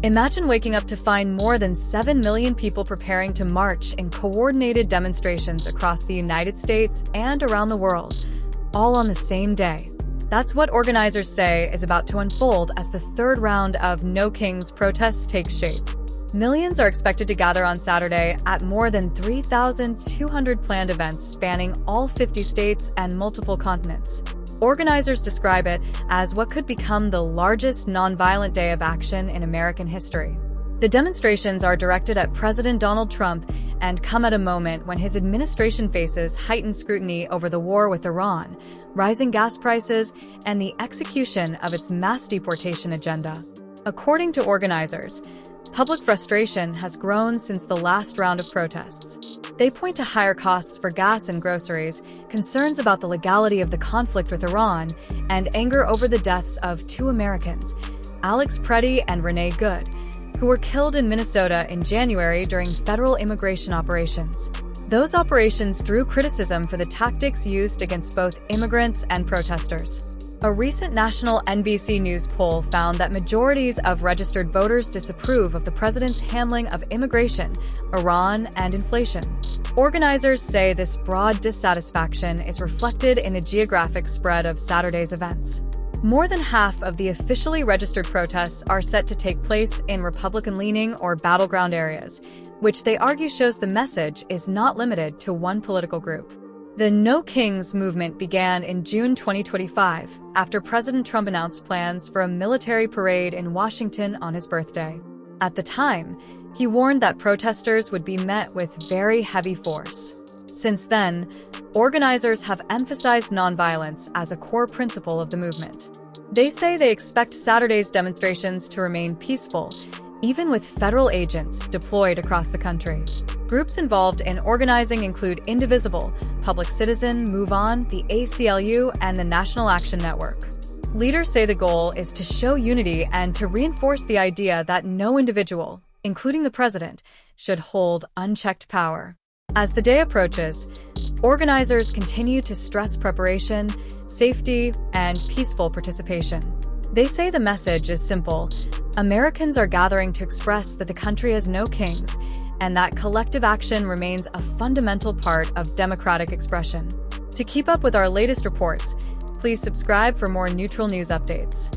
Imagine waking up to find more than 7 million people preparing to march in coordinated demonstrations across the United States and around the world, all on the same day. That's what organizers say is about to unfold as the third round of No Kings protests takes shape. Millions are expected to gather on Saturday at more than 3,200 planned events spanning all 50 states and multiple continents. Organizers describe it as what could become the largest nonviolent day of action in American history. The demonstrations are directed at President Donald Trump and come at a moment when his administration faces heightened scrutiny over the war with Iran, rising gas prices, and the execution of its mass deportation agenda. According to organizers, public frustration has grown since the last round of protests. They point to higher costs for gas and groceries, concerns about the legality of the conflict with Iran, and anger over the deaths of two Americans, Alex Preddy and Renee Good, who were killed in Minnesota in January during federal immigration operations. Those operations drew criticism for the tactics used against both immigrants and protesters. A recent national NBC News poll found that majorities of registered voters disapprove of the president's handling of immigration, Iran, and inflation. Organizers say this broad dissatisfaction is reflected in the geographic spread of Saturday's events. More than half of the officially registered protests are set to take place in Republican-leaning or battleground areas, which they argue shows the message is not limited to one political group. The No Kings movement began in June 2025, after President Trump announced plans for a military parade in Washington on his birthday. At the time, he warned that protesters would be met with very heavy force. Since then, organizers have emphasized nonviolence as a core principle of the movement. They say they expect Saturday's demonstrations to remain peaceful, even with federal agents deployed across the country. Groups involved in organizing include Indivisible, Public Citizen, Move On, the ACLU, and the National Action Network. Leaders say the goal is to show unity and to reinforce the idea that no individual, including the president, should hold unchecked power. As the day approaches, organizers continue to stress preparation, safety, and peaceful participation. They say the message is simple: Americans are gathering to express that the country has no kings, and that collective action remains a fundamental part of democratic expression. To keep up with our latest reports, please subscribe for more neutral news updates.